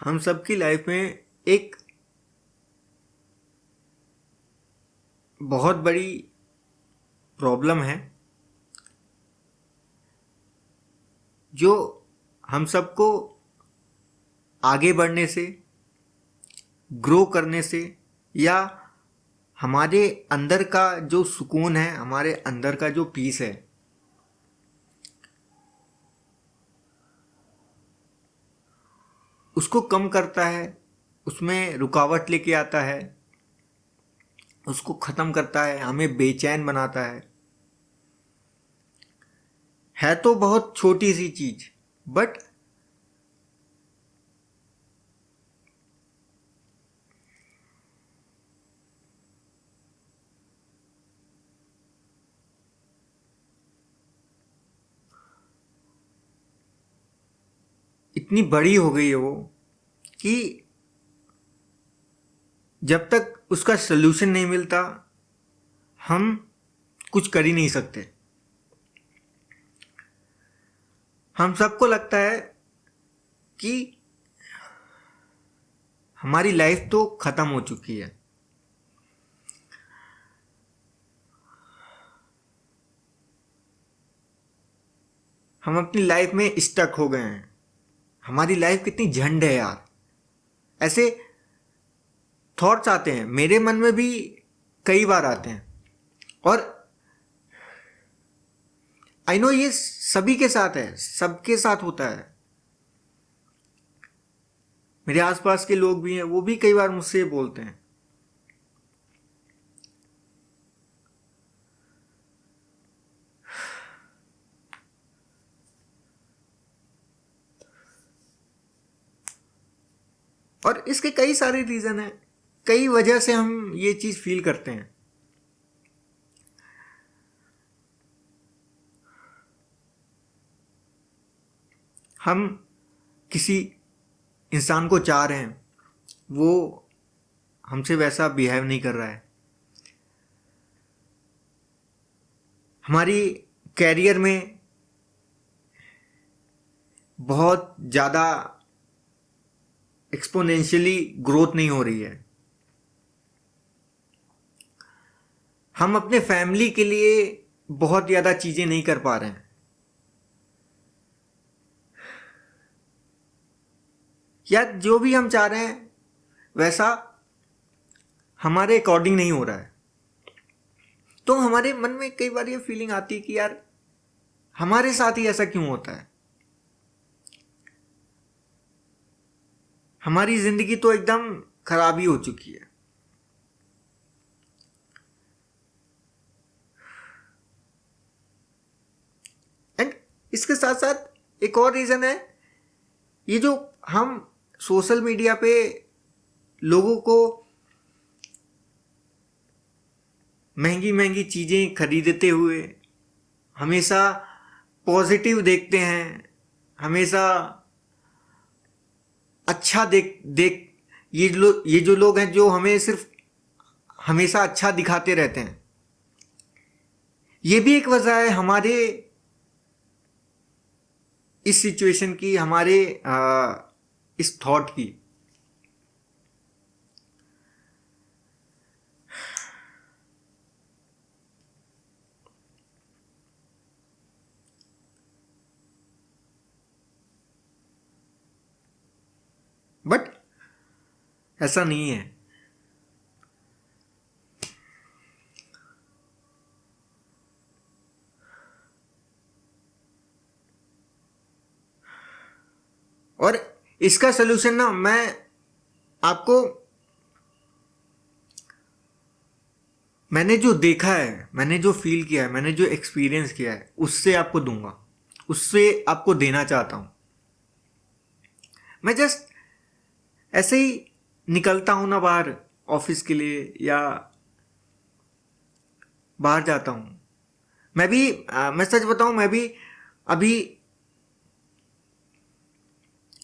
हम सबकी लाइफ में एक बहुत बड़ी प्रॉब्लम है जो हम सबको आगे बढ़ने से, ग्रो करने से या हमारे अंदर का जो सुकून है, हमारे अंदर का जो पीस है, उसको कम करता है, उसमें रुकावट लेके आता है, उसको ख़त्म करता है, हमें बेचैन बनाता है तो बहुत छोटी सी चीज़, बट इतनी बड़ी हो गई है वो कि जब तक उसका सल्यूशन नहीं मिलता हम कुछ कर ही नहीं सकते। हम सबको लगता है कि हमारी लाइफ तो ख़त्म हो चुकी है, हम अपनी लाइफ में स्टक हो गए हैं, हमारी लाइफ कितनी झंड है यार। ऐसे थॉट्स आते हैं, मेरे मन में भी कई बार आते हैं और आई नो ये सभी के साथ है, सबके साथ होता है। मेरे आसपास के लोग भी हैं, वो भी कई बार मुझसे बोलते हैं। और इसके कई सारे रीज़न हैं, कई वजह से हम ये चीज़ फील करते हैं। हम किसी इंसान को चाह रहे हैं, वो हमसे वैसा बिहेव नहीं कर रहा है, हमारी कैरियर में बहुत ज़्यादा एक्सपोनेंशियली ग्रोथ नहीं हो रही है, हम अपने फैमिली के लिए बहुत ज़्यादा चीज़ें नहीं कर पा रहे हैं, या जो भी हम चाह रहे हैं वैसा हमारे अकॉर्डिंग नहीं हो रहा है। तो हमारे मन में कई बार ये फीलिंग आती है कि यार हमारे साथ ही ऐसा क्यों होता है, हमारी ज़िंदगी तो एकदम खराब ही हो चुकी है। एंड इसके साथ साथ एक और रीज़न है, ये जो हम सोशल मीडिया पे लोगों को महंगी महंगी चीज़ें खरीदते हुए हमेशा पॉजिटिव देखते हैं, हमेशा अच्छा देख देख ये जो लोग हैं जो हमें सिर्फ हमेशा अच्छा दिखाते रहते हैं, ये भी एक वजह है हमारे इस सिचुएशन की, हमारे इस थॉट की। बट ऐसा नहीं है। और इसका सलूशन ना मैं आपको, मैंने जो देखा है, मैंने जो फील किया है, मैंने जो एक्सपीरियंस किया है, उससे आपको दूंगा, उससे आपको देना चाहता हूँ। मैं जस्ट ऐसे ही निकलता हूँ ना बाहर ऑफिस के लिए, या बाहर जाता हूँ, मैं भी मैं सच बताऊँ, मैं भी अभी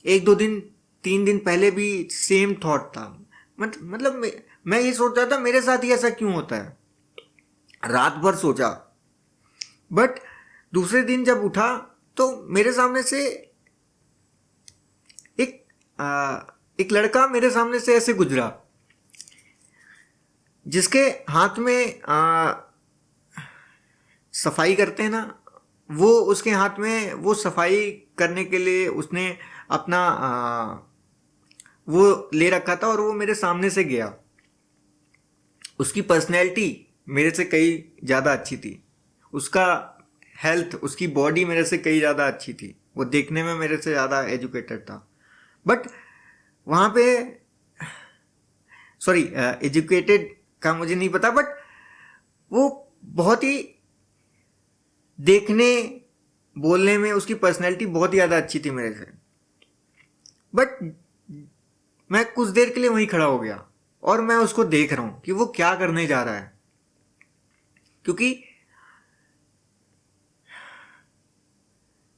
1-2 दिन 3 दिन पहले भी सेम थॉट था। मतलब मैं ये सोच रहा था मेरे साथ ही ऐसा क्यों होता है, रात भर सोचा, बट दूसरे दिन जब उठा तो मेरे सामने से एक एक लड़का मेरे सामने से ऐसे गुजरा, जिसके हाथ में सफाई करते हैं ना, वो उसके हाथ में वो सफाई करने के लिए उसने अपना वो ले रखा था, और वो मेरे सामने से गया। उसकी पर्सनैलिटी मेरे से कई ज़्यादा अच्छी थी, उसका हेल्थ, उसकी बॉडी मेरे से कई ज़्यादा अच्छी थी, वो देखने में मेरे से ज़्यादा एजुकेटेड था। बट वहाँ पे, सॉरी, एजुकेटेड का मुझे नहीं पता, बट वो बहुत ही देखने बोलने में उसकी पर्सनैलिटी बहुत ही ज़्यादा अच्छी थी मेरे से। बट मैं कुछ देर के लिए वहीं खड़ा हो गया और मैं उसको देख रहा हूँ कि वो क्या करने जा रहा है, क्योंकि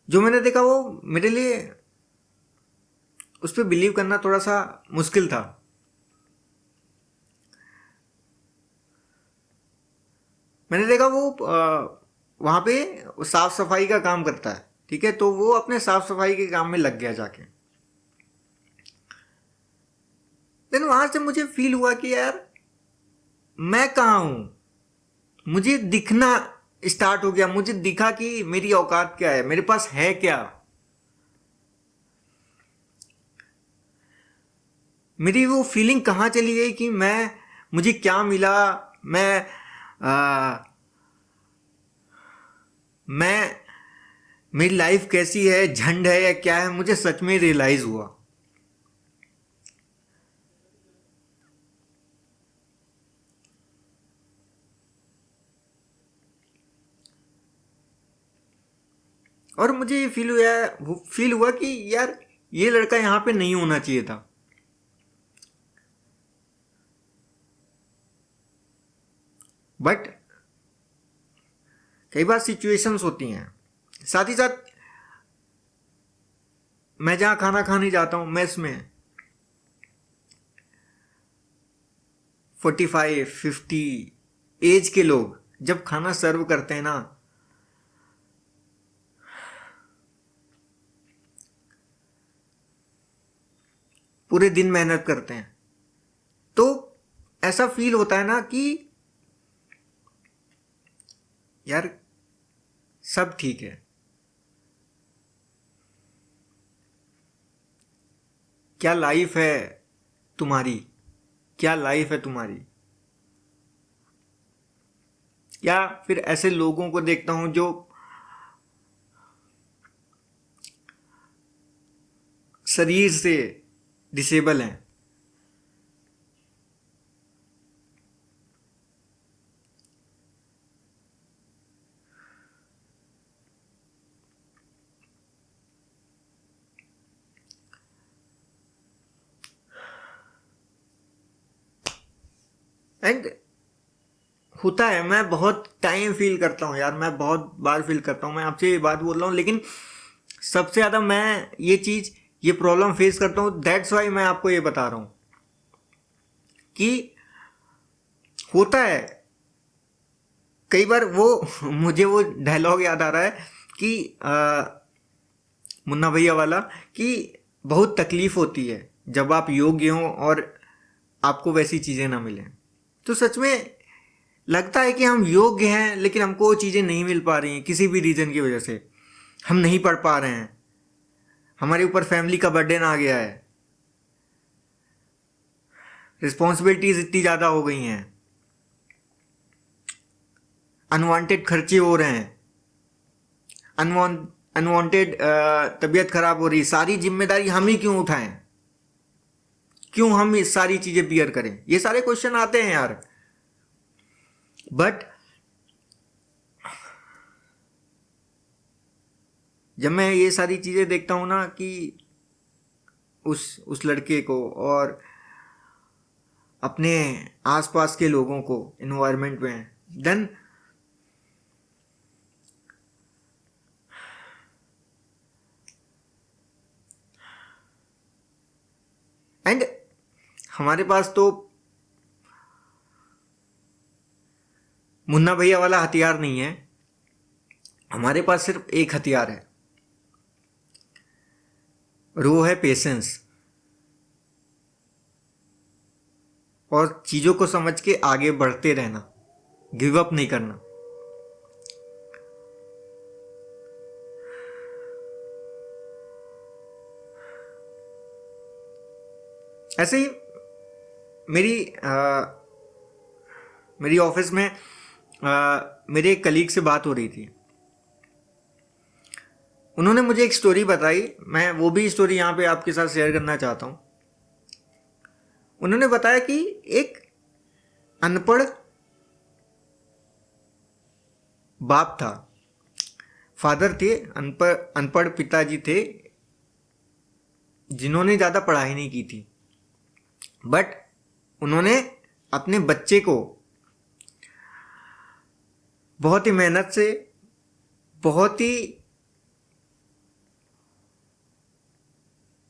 जो मैंने देखा वो मेरे लिए उस पर बिलीव करना थोड़ा सा मुश्किल था। मैंने देखा वो वहाँ पे साफ सफाई का काम करता है, ठीक है, तो वो अपने साफ सफाई के काम में लग गया जाके। देन वहां से मुझे फील हुआ कि यार मैं कहाँ हूँ, मुझे दिखना स्टार्ट हो गया, मुझे दिखा कि मेरी औकात क्या है, मेरे पास है क्या, मेरी वो फीलिंग कहाँ चली गई कि मुझे क्या मिला, मैं आ, मैं मेरी लाइफ कैसी है, झंड है या क्या है, मुझे सच में रियलाइज हुआ। और मुझे ये फील हुआ कि यार ये लड़का यहाँ पे नहीं होना चाहिए था। बट कई बार सिचुएशंस होती हैं। साथ ही साथ मैं जहाँ खाना खाने जाता हूँ मेस में, 45-50 एज के लोग जब खाना सर्व करते हैं ना, पूरे दिन मेहनत करते हैं, तो ऐसा फील होता है ना कि यार सब ठीक है, क्या लाइफ है तुम्हारी, क्या लाइफ है तुम्हारी। या फिर ऐसे लोगों को देखता हूं जो शरीर से डिसेबल हैं, एंड होता है, मैं बहुत टाइम फील करता हूँ यार, मैं बहुत बार फील करता हूँ, मैं आपसे ये बात बोल रहा हूँ, लेकिन सबसे ज़्यादा मैं ये प्रॉब्लम फेस करता हूँ। दैट्स वाई मैं आपको ये बता रहा हूँ कि होता है कई बार वो मुझे वो डायलॉग याद आ रहा है कि मुन्ना भैया वाला, कि बहुत तकलीफ होती है जब आप योग्य हों और आपको वैसी चीज़ें ना मिलें। तो सच में लगता है कि हम योग्य हैं, लेकिन हमको वो चीज़ें नहीं मिल पा रही हैं किसी भी रीज़न की वजह से। हम नहीं पढ़ पा रहे हैं, हमारे ऊपर फैमिली का बर्डन आ गया है, रिस्पॉन्सिबिलिटीज़ इतनी ज़्यादा हो गई हैं, अनवांटेड खर्चे हो रहे हैं, अनवांटेड तबीयत खराब हो रही, सारी जिम्मेदारी हम ही क्यों उठाएं, क्यों हम ये सारी चीज़ें बियर करें, ये सारे क्वेश्चन आते हैं यार। बट जब मैं ये सारी चीज़ें देखता हूँ ना कि उस लड़के को और अपने आसपास के लोगों को इन्वायरमेंट में, देन एंड हमारे पास तो मुन्ना भैया वाला हथियार नहीं है, हमारे पास सिर्फ एक हथियार है, और वो है पेशेंस। और चीज़ों को समझ के आगे बढ़ते रहना, गिव अप नहीं करना। ऐसे ही मेरी मेरी ऑफिस में मेरे एक कलीग से बात हो रही थी। उन्होंने मुझे एक स्टोरी बताई, मैं वो भी स्टोरी यहाँ पे आपके साथ शेयर करना चाहता हूँ। उन्होंने बताया कि एक अनपढ़ बाप था, फादर थे, अनपढ़ अनपढ़ पिताजी थे जिन्होंने ज़्यादा पढ़ाई नहीं की थी, बट उन्होंने अपने बच्चे को बहुत ही मेहनत से, बहुत ही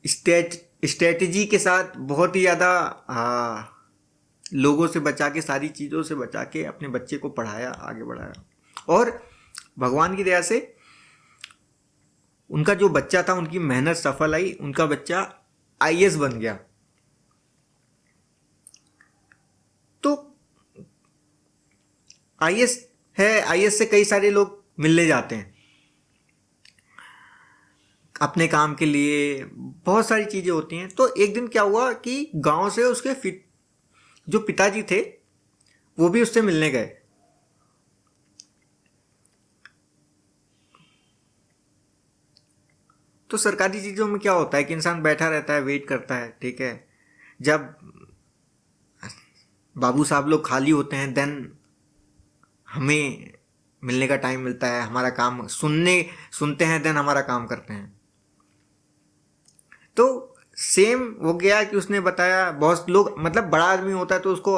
स्ट्रेटजी के साथ, बहुत ही ज़्यादा लोगों से बचा के, सारी चीज़ों से बचा के अपने बच्चे को पढ़ाया, आगे बढ़ाया। और भगवान की दया से उनका जो बच्चा था, उनकी मेहनत सफल आई, उनका बच्चा आईएएस बन गया। तो आईएएस है, आईएएस से कई सारे लोग मिलने जाते हैं अपने काम के लिए, बहुत सारी चीज़ें होती हैं। तो एक दिन क्या हुआ कि गांव से उसके जो पिताजी थे वो भी उससे मिलने गए। तो सरकारी चीज़ों में क्या होता है कि इंसान बैठा रहता है, वेट करता है, ठीक है। जब बाबू साहब लोग खाली होते हैं, देन हमें मिलने का टाइम मिलता है, हमारा काम सुनते हैं, देन हमारा काम करते हैं। तो सेम हो गया कि उसने बताया, बहुत लोग, मतलब बड़ा आदमी होता है तो उसको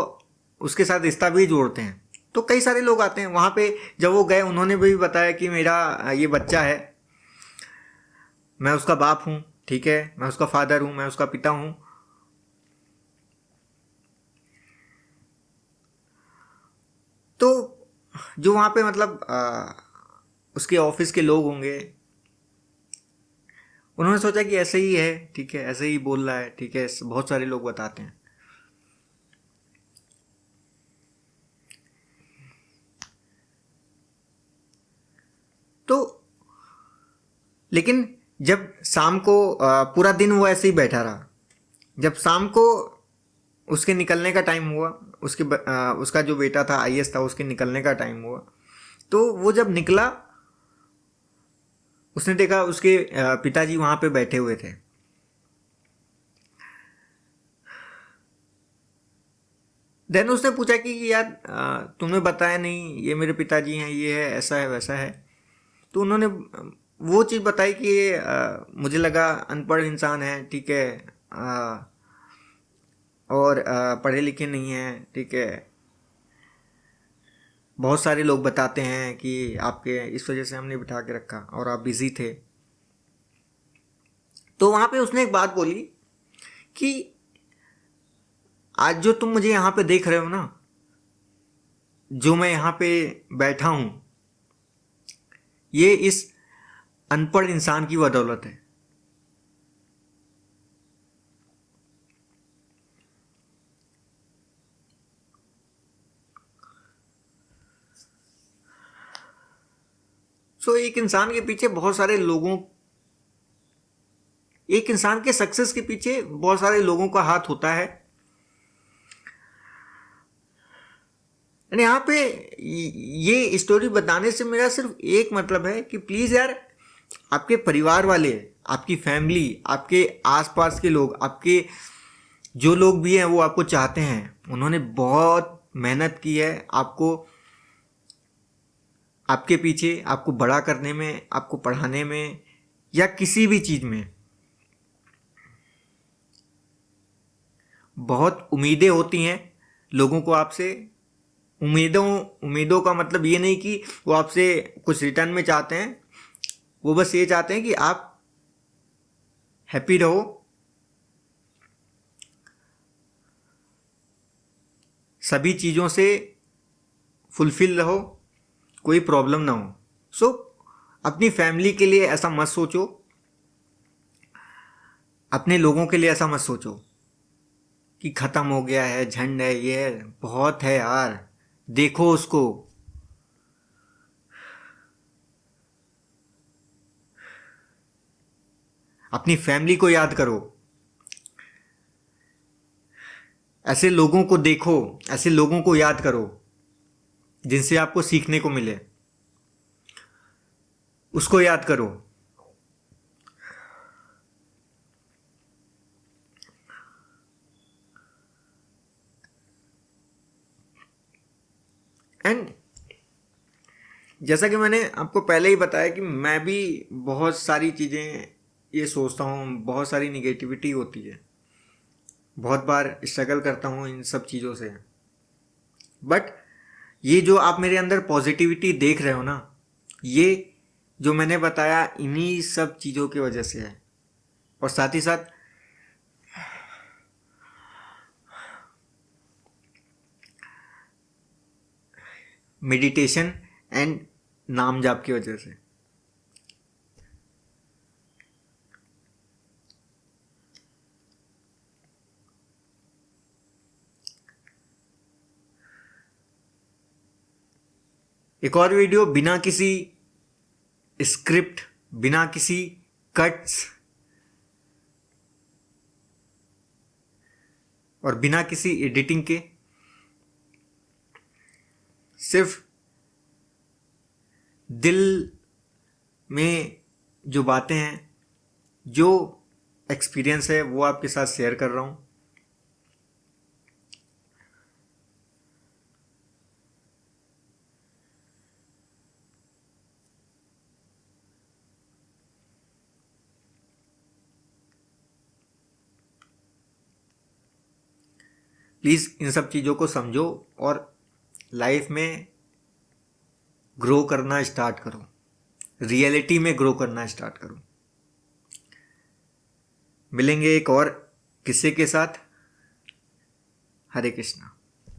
उसके साथ रिश्ता भी जोड़ते हैं। तो कई सारे लोग आते हैं वहाँ पे। जब वो गए, उन्होंने भी बताया कि मेरा ये बच्चा है, मैं उसका बाप हूँ, ठीक है, मैं उसका फादर हूँ, मैं उसका पिता हूँ। तो जो वहाँ पे मतलब उसके ऑफिस के लोग होंगे, उन्होंने सोचा कि ऐसे ही है, ठीक है, ऐसे ही बोल रहा है, ठीक है, बहुत सारे लोग बताते हैं। तो लेकिन जब शाम को पूरा दिन वो ऐसे ही बैठा रहा। जब शाम को उसके निकलने का टाइम हुआ, उसका जो बेटा था आईएएस था, उसके निकलने का टाइम हुआ, तो वो जब निकला, उसने देखा उसके पिताजी वहाँ पे बैठे हुए थे। देन उसने पूछा कि यार तुमने बताया नहीं, ये मेरे पिताजी हैं, ये है, ऐसा है, वैसा है। तो उन्होंने वो चीज़ बताई कि मुझे लगा अनपढ़ इंसान है, ठीक है, और पढ़े लिखे नहीं हैं, ठीक है। बहुत सारे लोग बताते हैं कि आपके इस वजह से हमने बिठा के रखा और आप बिज़ी थे। तो वहाँ पे उसने एक बात बोली कि आज जो तुम मुझे यहाँ पे देख रहे हो ना, जो मैं यहाँ पे बैठा हूँ, ये इस अनपढ़ इंसान की बदौलत है। सो एक इंसान के पीछे बहुत सारे लोगों, एक इंसान के सक्सेस के पीछे बहुत सारे लोगों का हाथ होता है। यहाँ पे ये स्टोरी बताने से मेरा सिर्फ एक मतलब है कि प्लीज़ यार, आपके परिवार वाले, आपकी फैमिली, आपके आसपास के लोग, आपके जो लोग भी हैं वो आपको चाहते हैं, उन्होंने बहुत मेहनत की है आपको, आपके पीछे, आपको बड़ा करने में, आपको पढ़ाने में, या किसी भी चीज़ में। बहुत उम्मीदें होती हैं लोगों को आपसे। उम्मीदों का मतलब ये नहीं कि वो आपसे कुछ रिटर्न में चाहते हैं, वो बस ये चाहते हैं कि आप हैप्पी रहो, सभी चीज़ों से फुलफिल रहो, कोई प्रॉब्लम ना हो। सो अपनी फैमिली के लिए ऐसा मत सोचो, अपने लोगों के लिए ऐसा मत सोचो। कि ख़त्म हो गया है, झंड है, ये है, बहुत है यार, देखो उसको। अपनी फैमिली को याद करो, ऐसे लोगों को देखो, ऐसे लोगों को याद करो जिनसे आपको सीखने को मिले, उसको याद करो। एंड जैसा कि मैंने आपको पहले ही बताया कि मैं भी बहुत सारी चीज़ें ये सोचता हूँ, बहुत सारी निगेटिविटी होती है, बहुत बार स्ट्रगल करता हूँ इन सब चीज़ों से। बट ये जो आप मेरे अंदर पॉजिटिविटी देख रहे हो ना, ये जो मैंने बताया इन्हीं सब चीज़ों की वजह से है। और साथ ही साथ मेडिटेशन एंड नाम जाप की वजह से। एक और वीडियो बिना किसी स्क्रिप्ट, बिना किसी कट्स और बिना किसी एडिटिंग के, सिर्फ दिल में जो बातें हैं, जो एक्सपीरियंस है, वो आपके साथ शेयर कर रहा हूँ। प्लीज़ इन सब चीज़ों को समझो और लाइफ में ग्रो करना स्टार्ट करो, रियलिटी में ग्रो करना स्टार्ट करो। मिलेंगे एक और किस्से के साथ। हरे कृष्णा।